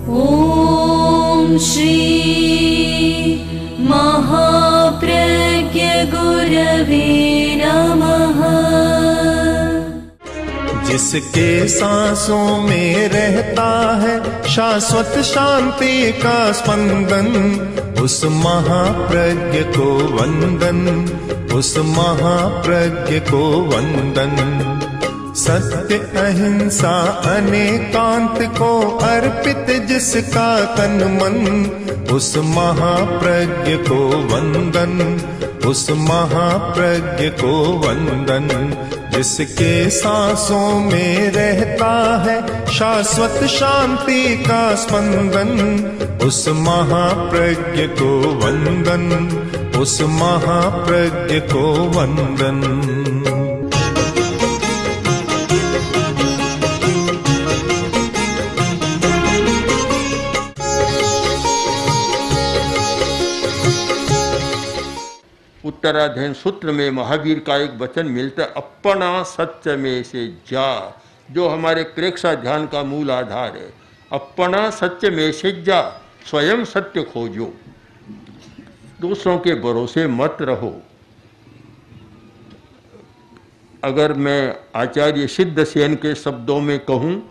ॐ श्री महाप्रज्ञ गुरवे नमः। जिसके सांसों में रहता है शाश्वत शांति का स्पंदन, उस महाप्रज्ञ को वंदन, उस महाप्रज्ञ को वंदन। सत्य अहिंसा अनेकांत को अर्पित जिसका तन मन, उस महाप्रज्ञ को वंदन, उस महाप्रज्ञ को वंदन। जिसके सांसों में रहता है शाश्वत शांति का स्पंदन, उस महाप्रज्ञ को वंदन, उस महाप्रज्ञ को वंदन। उत्तराध्ययन सूत्र में महावीर का एक वचन मिलता है, अपना सत्य में से जा, जो हमारे प्रेक्षा ध्यान का मूल आधार है। अपना सत्य में से जा, स्वयं सत्य खोजो, दूसरों के भरोसे मत रहो। अगर मैं आचार्य सिद्धसेन के शब्दों में कहूँ,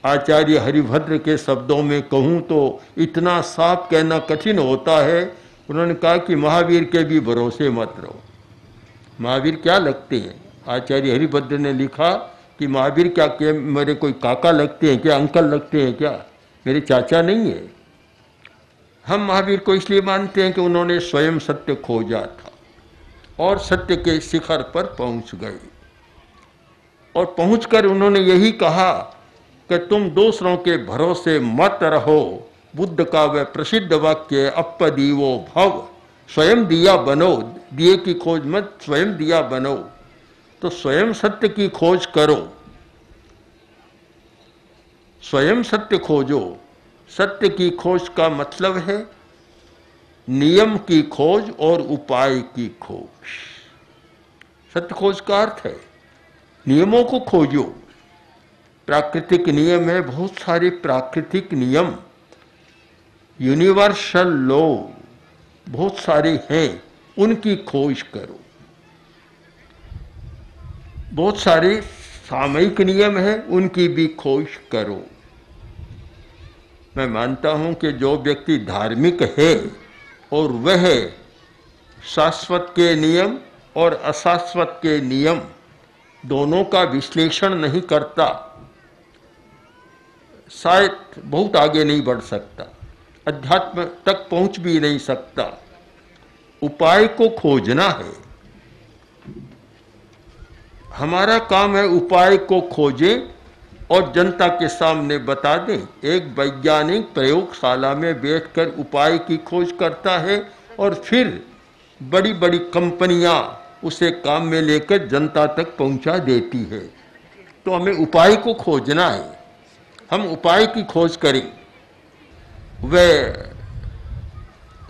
आचार्य हरिभद्र के शब्दों में कहूँ तो इतना साफ कहना कठिन होता है। उन्होंने कहा कि महावीर के भी भरोसे मत रहो। महावीर क्या लगते हैं? आचार्य हरिभद्र ने लिखा कि महावीर क्या मेरे कोई काका लगते हैं क्या, अंकल लगते हैं क्या, मेरे चाचा नहीं है। हम महावीर को इसलिए मानते हैं कि उन्होंने स्वयं सत्य खोजा था और सत्य के शिखर पर पहुंच गए, और पहुंचकर उन्होंने यही कहा कि तुम दूसरों के भरोसे मत रहो। बुद्ध का वह प्रसिद्ध वाक्य, अपदीवो भव, स्वयं दिया बनो, दिए की खोज मत, स्वयं दिया बनो। तो स्वयं सत्य की खोज करो, स्वयं सत्य खोजो। सत्य की खोज का मतलब है नियम की खोज और उपाय की खोज। सत्य खोज का अर्थ है नियमों को खोजो। प्राकृतिक नियम है, बहुत सारे प्राकृतिक नियम, यूनिवर्सल लॉ बहुत सारे हैं, उनकी खोज करो। बहुत सारे सामयिक नियम हैं, उनकी भी खोज करो। मैं मानता हूं कि जो व्यक्ति धार्मिक है और वह शाश्वत के नियम और अशाश्वत के नियम दोनों का विश्लेषण नहीं करता, शायद बहुत आगे नहीं बढ़ सकता, अध्यात्म तक पहुंच भी नहीं सकता। उपाय को खोजना है, हमारा काम है उपाय को खोजें और जनता के सामने बता दें। एक वैज्ञानिक प्रयोगशाला में बैठकर उपाय की खोज करता है और फिर बड़ी बड़ी कंपनियां उसे काम में लेकर जनता तक पहुंचा देती है। तो हमें उपाय को खोजना है, हम उपाय की खोज करें। वह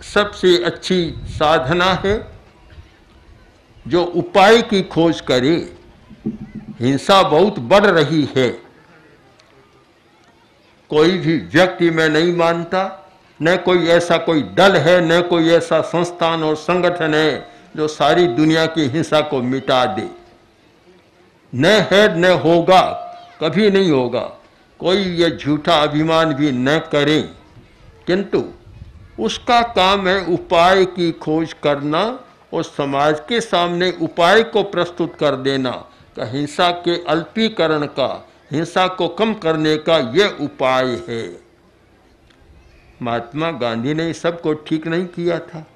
सबसे अच्छी साधना है जो उपाय की खोज करे। हिंसा बहुत बढ़ रही है, कोई भी व्यक्ति मैं नहीं मानता, न कोई ऐसा कोई दल है, न कोई ऐसा संस्थान और संगठन है जो सारी दुनिया की हिंसा को मिटा दे। न है न होगा, कभी नहीं होगा। कोई ये झूठा अभिमान भी न करे, किंतु उसका काम है उपाय की खोज करना और समाज के सामने उपाय को प्रस्तुत कर देना कि हिंसा के अल्पीकरण का, हिंसा को कम करने का यह उपाय है। महात्मा गांधी ने सबको ठीक नहीं किया था,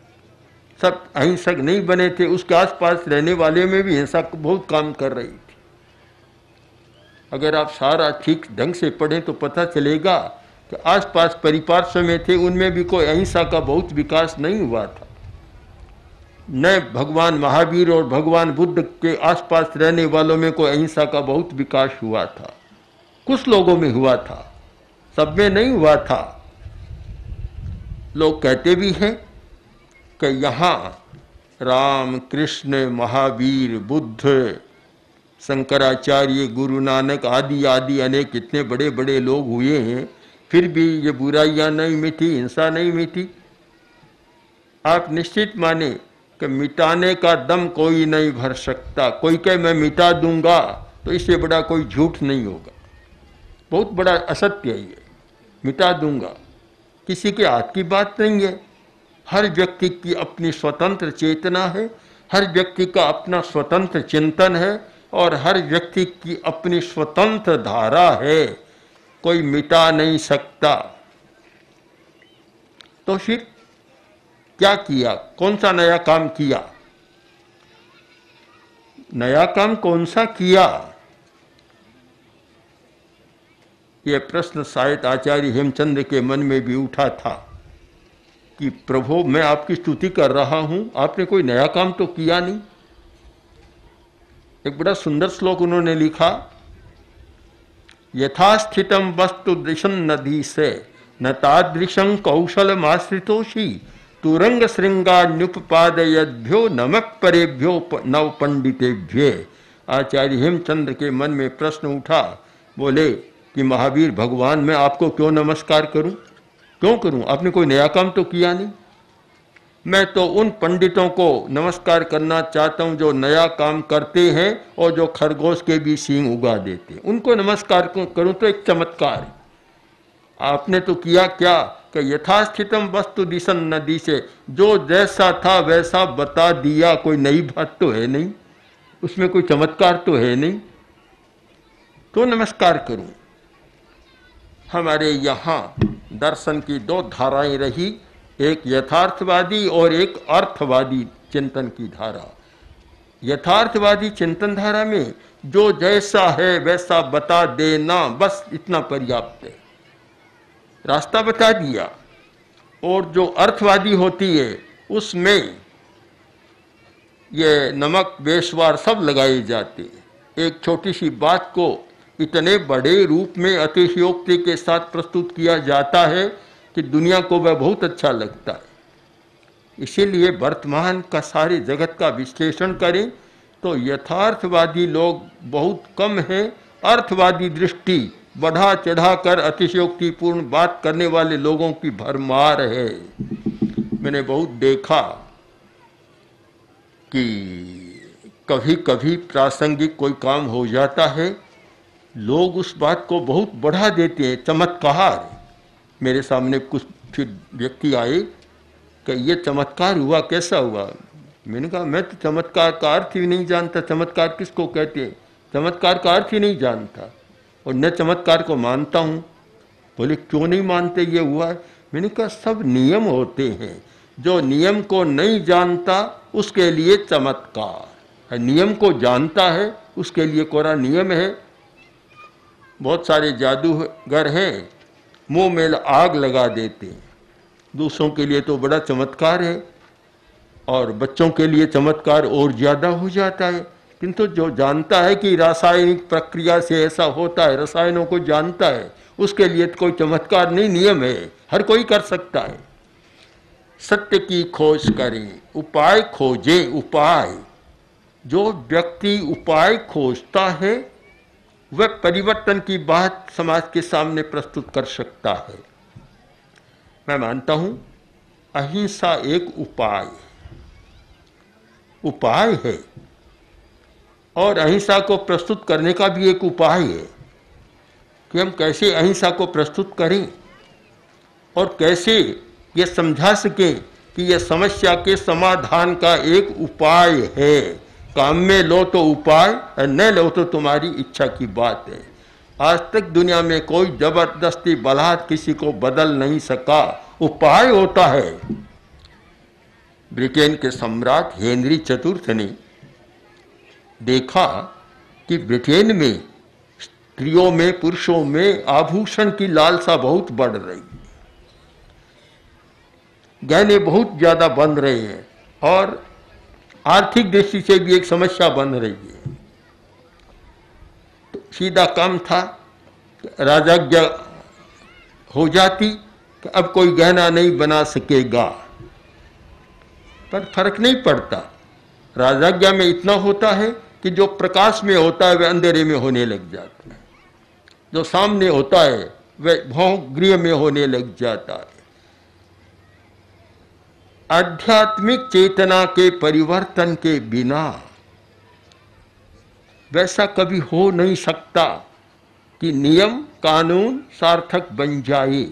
सब अहिंसक नहीं बने थे, उसके आसपास रहने वाले में भी हिंसा बहुत काम कर रही थी। अगर आप सारा ठीक ढंग से पढ़ें तो पता चलेगा कि आसपास परिपार्श्व में थे उनमें भी कोई अहिंसा का बहुत विकास नहीं हुआ था। न भगवान महावीर और भगवान बुद्ध के आसपास रहने वालों में कोई अहिंसा का बहुत विकास हुआ था। कुछ लोगों में हुआ था, सब में नहीं हुआ था। लोग कहते भी हैं कि यहाँ राम, कृष्ण, महावीर, बुद्ध, शंकराचार्य, गुरु नानक आदि आदि अनेक इतने बड़े बड़े लोग हुए हैं, फिर भी ये बुराइयां नहीं मिटी, हिंसा नहीं मिटी। आप निश्चित माने कि मिटाने का दम कोई नहीं भर सकता। कोई कहे मैं मिटा दूंगा तो इससे बड़ा कोई झूठ नहीं होगा। बहुत बड़ा असत्य है ये, मिटा दूंगा किसी के हाथ की बात नहीं है। हर व्यक्ति की अपनी स्वतंत्र चेतना है, हर व्यक्ति का अपना स्वतंत्र चिंतन है और हर व्यक्ति की अपनी स्वतंत्र धारा है, कोई मिटा नहीं सकता। तो फिर क्या किया, कौन सा नया काम किया? नया काम कौन सा किया? यह प्रश्न शायद आचार्य हेमचंद्र के मन में भी उठा था कि प्रभु मैं आपकी स्तुति कर रहा हूं, आपने कोई नया काम तो किया नहीं। एक बड़ा सुंदर श्लोक उन्होंने लिखा, यथास्थितम वस्तु दृशं नदी से न तादृशं कौशलमाश्रितोषि तुरंग श्रृंगान्युपपादयद्भ्यो नमक परेभ्यो नव पंडितेभ्ये। आचार्य हेमचंद्र के मन में प्रश्न उठा, बोले कि महावीर भगवान मैं आपको क्यों नमस्कार करूं, क्यों करूं? आपने कोई नया काम तो किया नहीं। मैं तो उन पंडितों को नमस्कार करना चाहता हूं जो नया काम करते हैं और जो खरगोश के भी सींग उगा देते हैं, उनको नमस्कार करूं तो एक चमत्कार। आपने तो किया क्या कि यथास्थितम वस्तु दिशन नदी से, जो जैसा था वैसा बता दिया, कोई नई बात तो है नहीं, उसमें कोई चमत्कार तो है नहीं, तो नमस्कार करूं। हमारे यहाँ दर्शन की दो धाराएं रही, एक यथार्थवादी और एक अर्थवादी चिंतन की धारा। यथार्थवादी चिंतन धारा में जो जैसा है वैसा बता देना, बस इतना पर्याप्त है, रास्ता बता दिया। और जो अर्थवादी होती है उसमें ये नमक बेशवार सब लगाए जाते हैं। एक छोटी सी बात को इतने बड़े रूप में अतिशयोक्ति के साथ प्रस्तुत किया जाता है कि दुनिया को वह बहुत अच्छा लगता है। इसीलिए वर्तमान का सारे जगत का विश्लेषण करें तो यथार्थवादी लोग बहुत कम हैं, अर्थवादी दृष्टि बढ़ा चढ़ा कर अतिशयोक्तिपूर्ण बात करने वाले लोगों की भरमार है। मैंने बहुत देखा कि कभी कभी प्रासंगिक कोई काम हो जाता है, लोग उस बात को बहुत बढ़ा देते हैं, चमत्कार। मेरे सामने कुछ फिर व्यक्ति आए कि ये चमत्कार हुआ, कैसा हुआ? मैंने कहा मैं तो चमत्कार का अर्थ ही नहीं जानता, चमत्कार किसको कहते हैं, चमत्कार का अर्थ ही नहीं जानता और न चमत्कार को मानता हूँ। बोले क्यों नहीं मानते, ये हुआ है? मैंने कहा सब नियम होते हैं, जो नियम को नहीं जानता उसके लिए चमत्कार है, नियम को जानता है उसके लिए कोरा नियम है। बहुत सारे जादूगर हैं, मुंह में आग लगा देते हैं, दूसरों के लिए तो बड़ा चमत्कार है और बच्चों के लिए चमत्कार और ज़्यादा हो जाता है। किंतु जो जानता है कि रासायनिक प्रक्रिया से ऐसा होता है, रसायनों को जानता है, उसके लिए तो कोई चमत्कार नहीं, नियम है, हर कोई कर सकता है। सत्य की खोज करें, उपाय खोजें, उपाय। जो व्यक्ति उपाय खोजता है वह परिवर्तन की बात समाज के सामने प्रस्तुत कर सकता है। मैं मानता हूं अहिंसा एक उपाय है और अहिंसा को प्रस्तुत करने का भी एक उपाय है कि हम कैसे अहिंसा को प्रस्तुत करें और कैसे ये समझा सकें कि यह समस्या के समाधान का एक उपाय है। काम में लो तो उपाय, न लो तो तुम्हारी इच्छा की बात है। आज तक दुनिया में कोई जबरदस्ती बलात् किसी को बदल नहीं सका, उपाय होता है। ब्रिटेन के सम्राट हेनरी चतुर्थ ने देखा कि ब्रिटेन में स्त्रियों में, पुरुषों में आभूषण की लालसा बहुत बढ़ रही है, गहने बहुत ज्यादा बन रहे हैं और आर्थिक दृष्टि से भी एक समस्या बन रही है। तो सीधा काम था, राजाज्ञा हो जाती कि अब कोई गहना नहीं बना सकेगा, पर फर्क नहीं पड़ता। राजाज्ञा में इतना होता है कि जो प्रकाश में होता है वह अंधेरे में होने लग जाता है, जो सामने होता है वैभव गृह में होने लग जाता है। आध्यात्मिक चेतना के परिवर्तन के बिना वैसा कभी हो नहीं सकता कि नियम कानून सार्थक बन जाए।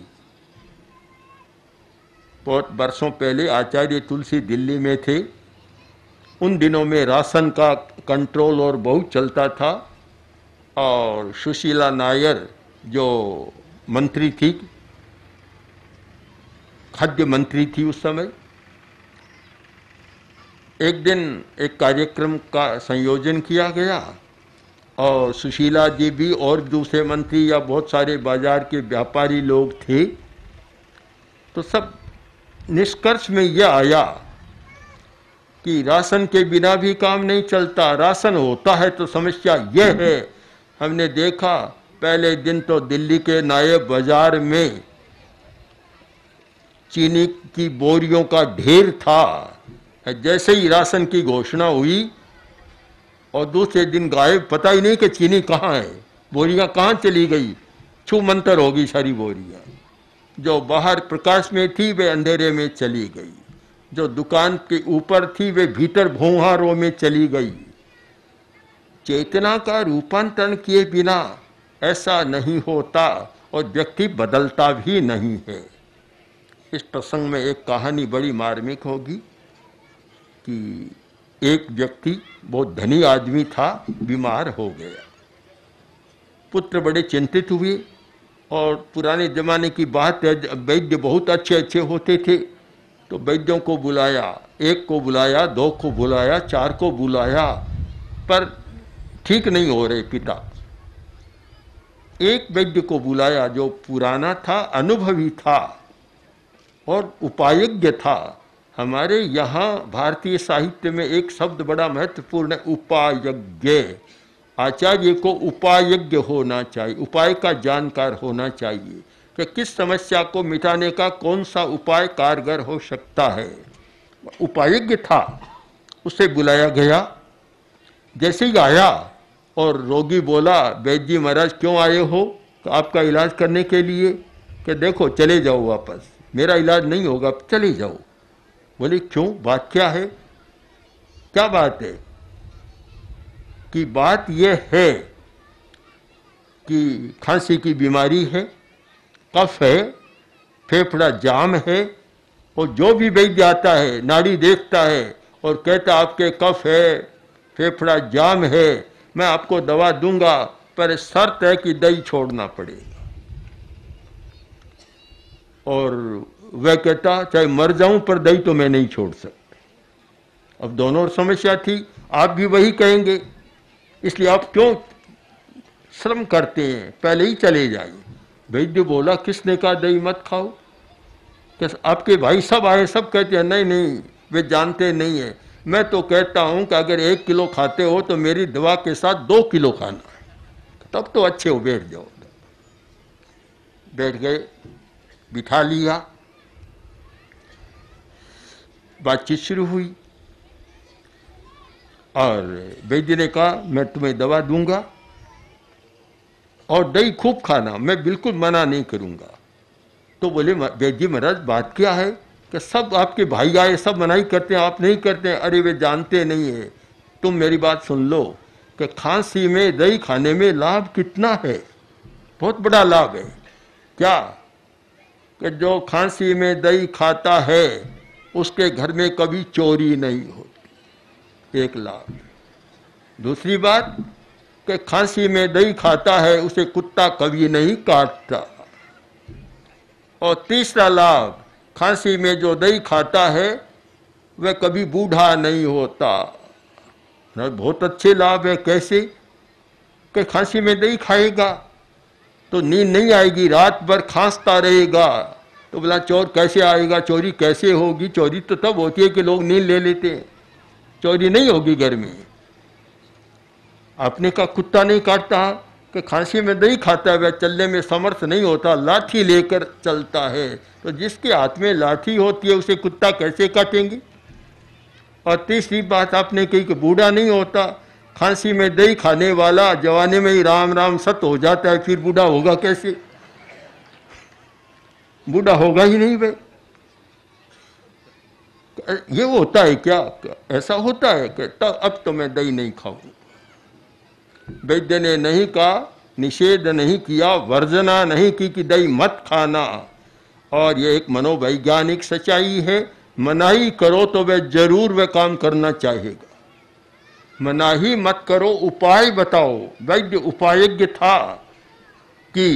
बहुत वर्षों पहले आचार्य तुलसी दिल्ली में थे। उन दिनों में राशन का कंट्रोल और बहुत चलता था, और सुशीला नायर जो मंत्री थी, खाद्य मंत्री थी उस समय, एक दिन एक कार्यक्रम का संयोजन किया गया और सुशीला जी भी और दूसरे मंत्री या बहुत सारे बाजार के व्यापारी लोग थे। तो सब निष्कर्ष में यह आया कि राशन के बिना भी काम नहीं चलता, राशन होता है तो समस्या यह है। हमने देखा पहले दिन तो दिल्ली के नायब बाजार में चीनी की बोरियों का ढेर था। जैसे ही राशन की घोषणा हुई और दूसरे दिन गायब, पता ही नहीं कि चीनी कहाँ है, बोरियां कहाँ चली गई, छू मंतर हो गई सारी बोरियां। जो बाहर प्रकाश में थी वे अंधेरे में चली गई, जो दुकान के ऊपर थी वे भीतर भोंहारों में चली गई। चेतना का रूपांतरण किए बिना ऐसा नहीं होता और व्यक्ति बदलता भी नहीं है। इस प्रसंग में एक कहानी बड़ी मार्मिक होगी कि एक व्यक्ति बहुत धनी आदमी था, बीमार हो गया। पुत्र बड़े चिंतित हुए और पुराने जमाने की बात है, वैद्य बहुत अच्छे अच्छे होते थे, तो वैद्यों को बुलाया, एक को बुलाया, दो को बुलाया, चार को बुलाया, पर ठीक नहीं हो रहे पिता। एक वैद्य को बुलाया जो पुराना था, अनुभवी था और उपायज्ञ था। हमारे यहाँ भारतीय साहित्य में एक शब्द बड़ा महत्वपूर्ण है, उपायज्ञ। आचार्य को उपायज्ञ होना चाहिए, उपाय का जानकार होना चाहिए कि किस समस्या को मिटाने का कौन सा उपाय कारगर हो सकता है। उपायज्ञ था, उसे बुलाया गया। जैसे ही आया और रोगी बोला, वैद्य जी महाराज क्यों आए हो? तो आपका इलाज करने के लिए। कि देखो चले जाओ वापस, मेरा इलाज नहीं होगा, चले जाओ। बोले क्यों, बात क्या है? क्या बात है? कि बात यह है कि खांसी की बीमारी है, कफ है, फेफड़ा जाम है, और जो भी वैद्य आता है नाड़ी देखता है और कहता आपके कफ है, फेफड़ा जाम है, मैं आपको दवा दूंगा, पर शर्त है कि दही छोड़ना पड़ेगा। और वह कहता चाहे मर जाऊं पर दही तो मैं नहीं छोड़ सकता। अब दोनों समस्या थी, आप भी वही कहेंगे, इसलिए आप क्यों श्रम करते हैं, पहले ही चले जाइए। वैद्य बोला किसने कहा दही मत खाओ? कि आपके भाई सब आए, सब कहते हैं नहीं नहीं, वे जानते नहीं है। मैं तो कहता हूं कि अगर 1 किलो खाते हो तो मेरी दवा के साथ 2 किलो खाना है, तब तो अच्छे हो, बैठ जाओ। बैठ गए, बिठा लिया, बातचीत शुरू हुई और वैद्य ने कहा मैं तुम्हें दवा दूंगा और दही खूब खाना, मैं बिल्कुल मना नहीं करूंगा। तो बोले वैद्य महाराज बात क्या है? कि सब आपके भाई आए, सब मनाही करते हैं, आप नहीं करते हैं। अरे वे जानते नहीं है, तुम मेरी बात सुन लो कि खांसी में दही खाने में लाभ कितना है, बहुत बड़ा लाभ है। क्या? कि जो खांसी में दही खाता है उसके घर में कभी चोरी नहीं होती, एक लाभ। दूसरी बात कि खांसी में दही खाता है उसे कुत्ता कभी नहीं काटता। और तीसरा लाभ, खांसी में जो दही खाता है वह कभी बूढ़ा नहीं होता। बहुत अच्छे लाभ है। कैसे? कि खांसी में दही खाएगा तो नींद नहीं आएगी, रात भर खांसता रहेगा। तो बोला चोर कैसे आएगा, चोरी कैसे होगी? चोरी तो तब होती है कि लोग नींद ले लेते हैं, चोरी नहीं होगी घर में। आपने कहा कुत्ता नहीं काटता, कि खांसी में दही खाता है, वह चलने में समर्थ नहीं होता, लाठी लेकर चलता है। तो जिसके हाथ में लाठी होती है उसे कुत्ता कैसे काटेंगे? और तीसरी बात आपने कही कि बूढ़ा नहीं होता। खांसी में दही खाने वाला जवानी में ही राम राम सत हो जाता है, फिर बूढ़ा होगा कैसे? बूढ़ा होगा ही नहीं भाई। ये होता है क्या? ऐसा होता है कि अब तो मैं दही नहीं खाऊं। वैद्य ने नहीं कहा, निषेध नहीं किया, वर्जना नहीं की कि दही मत खाना। और ये एक मनोवैज्ञानिक सच्चाई है। मनाही करो तो वह जरूर वह काम करना चाहेगा। मनाही मत करो, उपाय बताओ। वैद्य उपायज्ञ था कि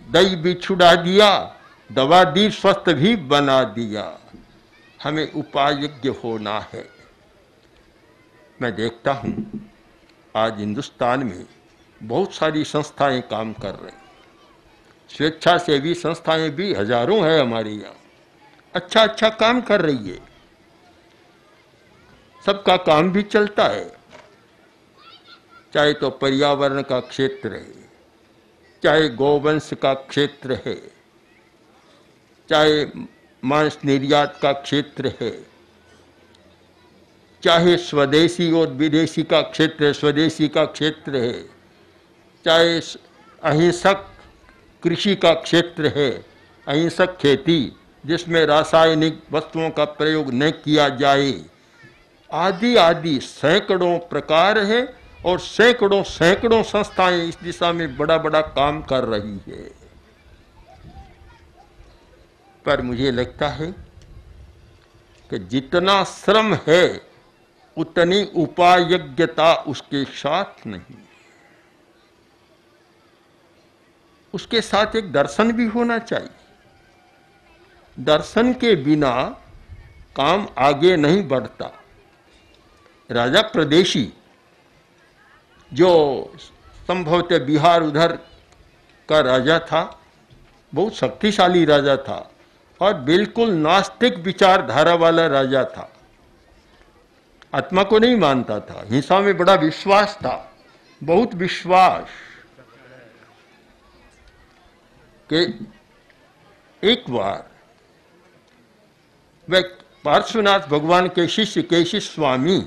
दही भी छुड़ा दिया, दवा दी, स्वस्थ भी बना दिया। हमें उपायज्ञ होना है। मैं देखता हूं आज हिंदुस्तान में बहुत सारी संस्थाएं काम कर रही, स्वेच्छासेवी संस्थाएं भी हजारों हैं हमारे यहाँ, अच्छा अच्छा काम कर रही है। सबका काम भी चलता है, चाहे तो पर्यावरण का क्षेत्र है, चाहे गोवंश का क्षेत्र है, चाहे मांस निर्यात का क्षेत्र है, चाहे स्वदेशी और विदेशी का क्षेत्र है, स्वदेशी का क्षेत्र है, चाहे अहिंसक कृषि का क्षेत्र है, अहिंसक खेती जिसमें रासायनिक वस्तुओं का प्रयोग न किया जाए, आदि आदि सैकड़ों प्रकार है। और सैकड़ों सैकड़ों संस्थाएं इस दिशा में बड़ा बड़ा काम कर रही है। पर मुझे लगता है कि जितना श्रम है उतनी उपायज्ञता उसके साथ नहीं। उसके साथ एक दर्शन भी होना चाहिए। दर्शन के बिना काम आगे नहीं बढ़ता। राजा प्रदेशी जो संभवतः बिहार उधर का राजा था, बहुत शक्तिशाली राजा था और बिल्कुल नास्तिक विचारधारा वाला राजा था। आत्मा को नहीं मानता था, हिंसा में बड़ा विश्वास था, बहुत विश्वास। कि एक बार वह पार्श्वनाथ भगवान के शिष्य केशी स्वामी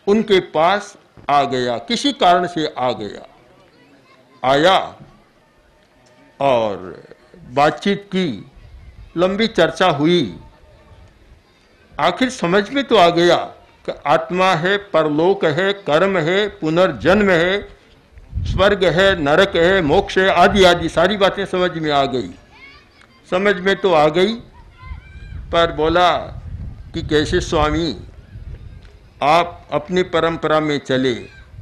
उनके पास आ गया, किसी कारण से आ गया, आया और बातचीत की, लंबी चर्चा हुई। आखिर समझ में तो आ गया कि आत्मा है, परलोक है, कर्म है, पुनर्जन्म है, स्वर्ग है, नरक है, मोक्ष है, आदि आदि सारी बातें समझ में आ गई। समझ में तो आ गई, पर बोला कि कैसे स्वामी आप अपनी परंपरा में चले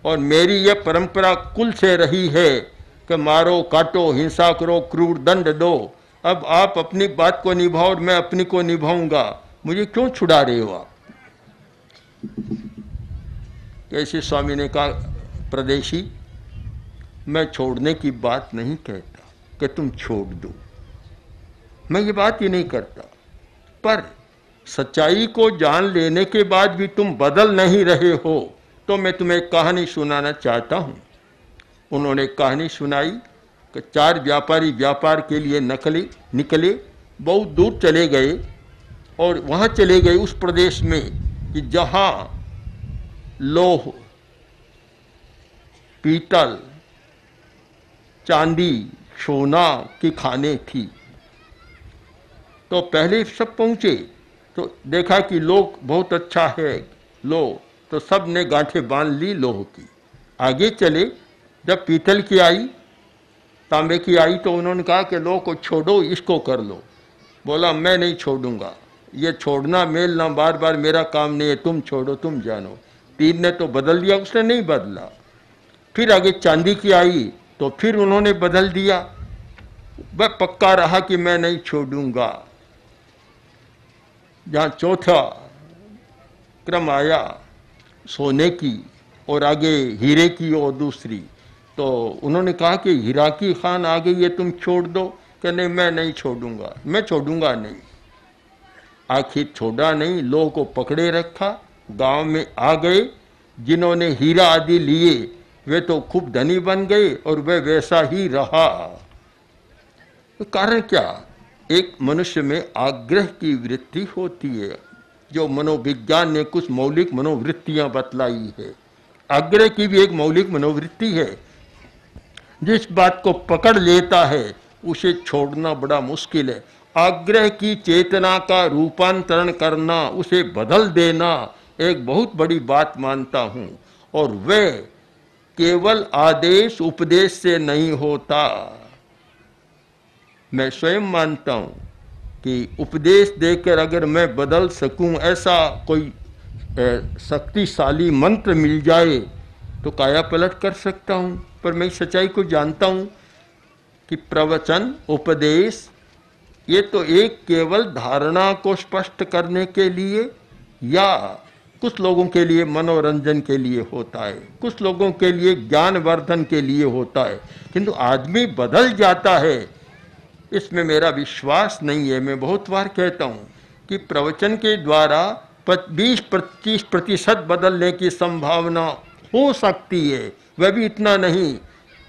और मेरी यह परंपरा कुल से रही है कि मारो काटो, हिंसा करो, क्रूर दंड दो। अब आप अपनी बात को निभाओ और मैं अपनी को निभाऊंगा, मुझे क्यों छुड़ा रहे हो आप? कैसे स्वामी ने कहा, प्रदेशी मैं छोड़ने की बात नहीं कहता कि तुम छोड़ दो, मैं ये बात ही नहीं करता, पर सच्चाई को जान लेने के बाद भी तुम बदल नहीं रहे हो तो मैं तुम्हें एक कहानी सुनाना चाहता हूँ। उन्होंने कहानी सुनाई कि 4 व्यापारी व्यापार के लिए निकले, बहुत दूर चले गए और वहाँ चले गए उस प्रदेश में कि जहाँ लोह, पीतल, चांदी, सोना की खानें थी। तो पहले सब पहुँचे तो देखा कि लोह बहुत अच्छा है, लोह, तो सब ने गांठें बांध ली लोह की। आगे चले, जब पीतल की आई, तांबे की आई, तो उन्होंने कहा कि लोह को छोड़ो, इसको कर लो। बोला मैं नहीं छोड़ूंगा, ये छोड़ना मेलना बार बार मेरा काम नहीं है, तुम छोड़ो, तुम जानो। 3 ने तो बदल दिया, उसने नहीं बदला। फिर आगे चांदी की आई तो फिर उन्होंने बदल दिया, वह पक्का रहा कि मैं नहीं छोड़ूंगा। जहाँ चौथा क्रम आया सोने की और आगे हीरे की और दूसरी, तो उन्होंने कहा कि हीरा की खान आ गई है, तुम छोड़ दो। कि नहीं मैं नहीं छोड़ूंगा, मैं छोड़ूंगा नहीं। आखिर छोड़ा नहीं, लोह को पकड़े रखा, गांव में आ गए। जिन्होंने हीरा आदि लिए वे तो खूब धनी बन गए और वह वैसा ही रहा। तो कारण क्या? एक मनुष्य में आग्रह की वृत्ति होती है, जो मनोविज्ञान ने कुछ मौलिक मनोवृत्तियां बतलाई है। आग्रह की भी एक मौलिक मनोवृत्ति है। जिस बात को पकड़ लेता है उसे छोड़ना बड़ा मुश्किल है। आग्रह की चेतना का रूपांतरण करना, उसे बदल देना एक बहुत बड़ी बात मानता हूँ। और वह केवल आदेश उपदेश से नहीं होता। मैं स्वयं मानता हूँ कि उपदेश देकर अगर मैं बदल सकूं, ऐसा कोई शक्तिशाली मंत्र मिल जाए तो काया पलट कर सकता हूं। पर मैं सच्चाई को जानता हूं कि प्रवचन उपदेश ये तो एक केवल धारणा को स्पष्ट करने के लिए या कुछ लोगों के लिए मनोरंजन के लिए होता है, कुछ लोगों के लिए ज्ञानवर्धन के लिए होता है, किंतु आदमी बदल जाता है इसमें मेरा विश्वास नहीं है। मैं बहुत बार कहता हूँ कि प्रवचन के द्वारा 20-25% बदलने की संभावना हो सकती है, वह भी इतना नहीं,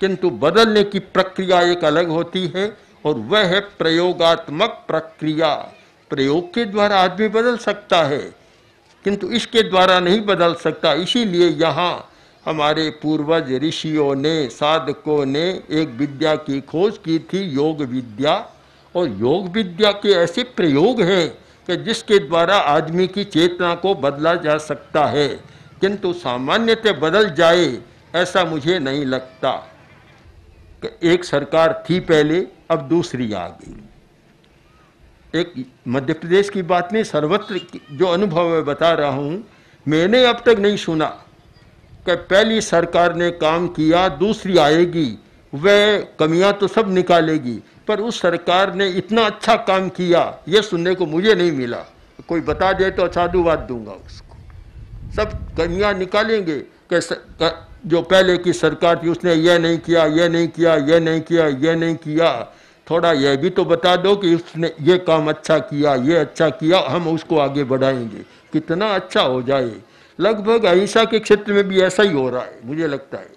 किंतु बदलने की प्रक्रिया एक अलग होती है और वह है प्रयोगात्मक प्रक्रिया। प्रयोग के द्वारा आदमी बदल सकता है किंतु इसके द्वारा नहीं बदल सकता। इसीलिए यहाँ हमारे पूर्वज ऋषियों ने, साधकों ने एक विद्या की खोज की थी, योग विद्या। और योग विद्या के ऐसे प्रयोग हैं कि जिसके द्वारा आदमी की चेतना को बदला जा सकता है, किंतु सामान्यतः बदल जाए ऐसा मुझे नहीं लगता। एक सरकार थी पहले, अब दूसरी आ गई। एक मध्य प्रदेश की बात नहीं, सर्वत्र जो अनुभव मैं बता रहा हूँ, मैंने अब तक नहीं सुना कि पहली सरकार ने काम किया, दूसरी आएगी वह कमियां तो सब निकालेगी, पर उस सरकार ने इतना अच्छा काम किया यह सुनने को मुझे नहीं मिला। कोई बता दे तो साधुवाद दूंगा उसको। सब कमियां निकालेंगे कि जो पहले की सरकार थी उसने यह नहीं किया, यह नहीं किया, यह नहीं किया, यह नहीं किया। थोड़ा यह भी तो बता दो कि उसने ये काम अच्छा किया, ये अच्छा किया, हम उसको आगे बढ़ाएंगे, कितना अच्छा हो जाए। लगभग अहिंसा के क्षेत्र में भी ऐसा ही हो रहा है मुझे लगता है।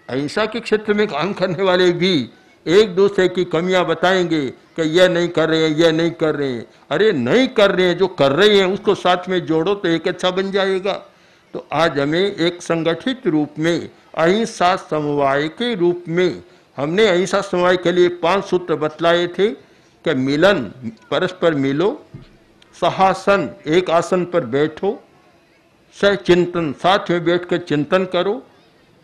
अहिंसा के क्षेत्र में काम करने वाले भी एक दूसरे की कमियां बताएंगे कि यह नहीं कर रहे हैं, यह नहीं कर रहे हैं। अरे नहीं कर रहे हैं, जो कर रहे हैं उसको साथ में जोड़ो तो एक अच्छा बन जाएगा। तो आज हमें एक संगठित रूप में अहिंसा समवाय के रूप में, हमने अहिंसा समवाय के लिए 5 सूत्र बतलाए थे कि मिलन, परस्पर मिलो, सहासन, एक आसन पर बैठो, सह चिंतन, साथ में बैठकर चिंतन करो,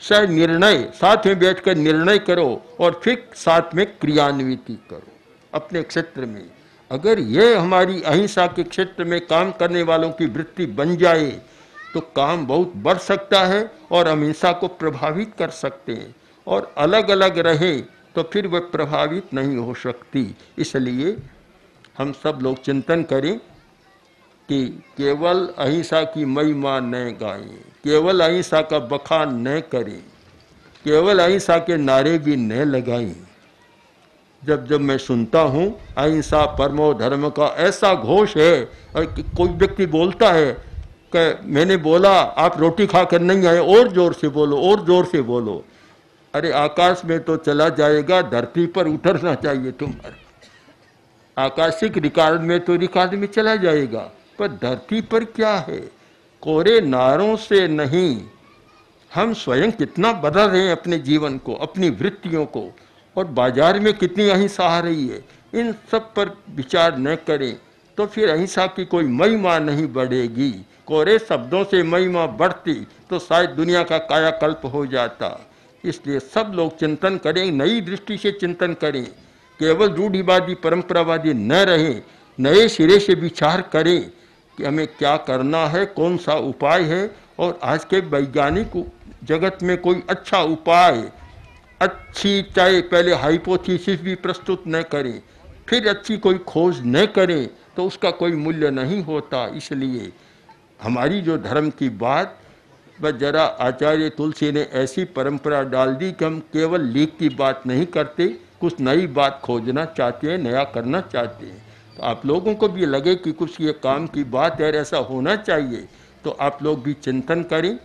सह निर्णय, साथ में बैठकर निर्णय करो, और फिर साथ में क्रियान्विति करो अपने क्षेत्र में। अगर यह हमारी अहिंसा के क्षेत्र में काम करने वालों की वृत्ति बन जाए तो काम बहुत बढ़ सकता है और हम हिंसा को प्रभावित कर सकते हैं। और अलग अलग रहे तो फिर वह प्रभावित नहीं हो सकती। इसलिए हम सब लोग चिंतन करें कि केवल अहिंसा की महिमा न गाएं, केवल अहिंसा का बखान न करें, केवल अहिंसा के नारे भी न लगाएं। जब जब मैं सुनता हूँ अहिंसा परमो धर्म का ऐसा घोष है, और कोई व्यक्ति बोलता है कि मैंने बोला आप रोटी खाकर नहीं आए, और जोर से बोलो, और जोर से बोलो। अरे आकाश में तो चला जाएगा, धरती पर उतरना चाहिए तुम्हारे। आकाशिक रिकॉर्ड में तो रिकॉर्ड में चला जाएगा, पर धरती पर क्या है? कोरे नारों से नहीं, हम स्वयं कितना बदल रहे हैं अपने जीवन को, अपनी वृत्तियों को, और बाजार में कितनी अहिंसा आ रही है। इन सब पर विचार न करें तो फिर अहिंसा की कोई महिमा नहीं बढ़ेगी। कोरे शब्दों से महिमा बढ़ती तो शायद दुनिया का कायाकल्प हो जाता। इसलिए सब लोग चिंतन करें, नई दृष्टि से चिंतन करें, केवल रूढ़िवादी परंपरावादी न रहें, नए सिरे से विचार करें कि हमें क्या करना है, कौन सा उपाय है। और आज के वैज्ञानिक जगत में कोई अच्छा उपाय, अच्छी चाहे पहले हाइपोथेसिस भी प्रस्तुत न करें, फिर अच्छी कोई खोज न करें तो उसका कोई मूल्य नहीं होता। इसलिए हमारी जो धर्म की बात, बस जरा आचार्य तुलसी ने ऐसी परंपरा डाल दी कि हम केवल लीक की बात नहीं करते, कुछ नई बात खोजना चाहते हैं, नया करना चाहते हैं। तो आप लोगों को भी लगे कि कुछ ये काम की बात है, ऐसा होना चाहिए, तो आप लोग भी चिंतन करें,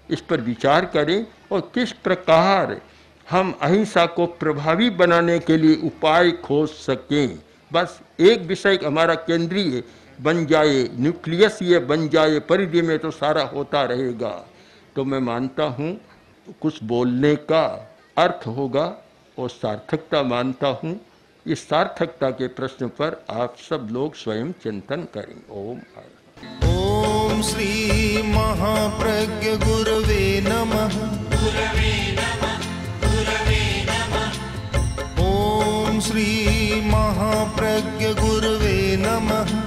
इस पर विचार करें और किस प्रकार हम अहिंसा को प्रभावी बनाने के लिए उपाय खोज सकें। बस एक विषय हमारा केंद्रीय बन जाए, न्यूक्लियस ये बन जाए, परिधि में तो सारा होता रहेगा। तो मैं मानता हूँ कुछ बोलने का अर्थ होगा और सार्थकता मानता हूँ इस सार्थकता के प्रश्न पर आप सब लोग स्वयं चिंतन करें। ओम ओम श्री महाप्रज्ञ गुरवे नमः। ओम श्री महाप्रज्ञ गुरवे नमः।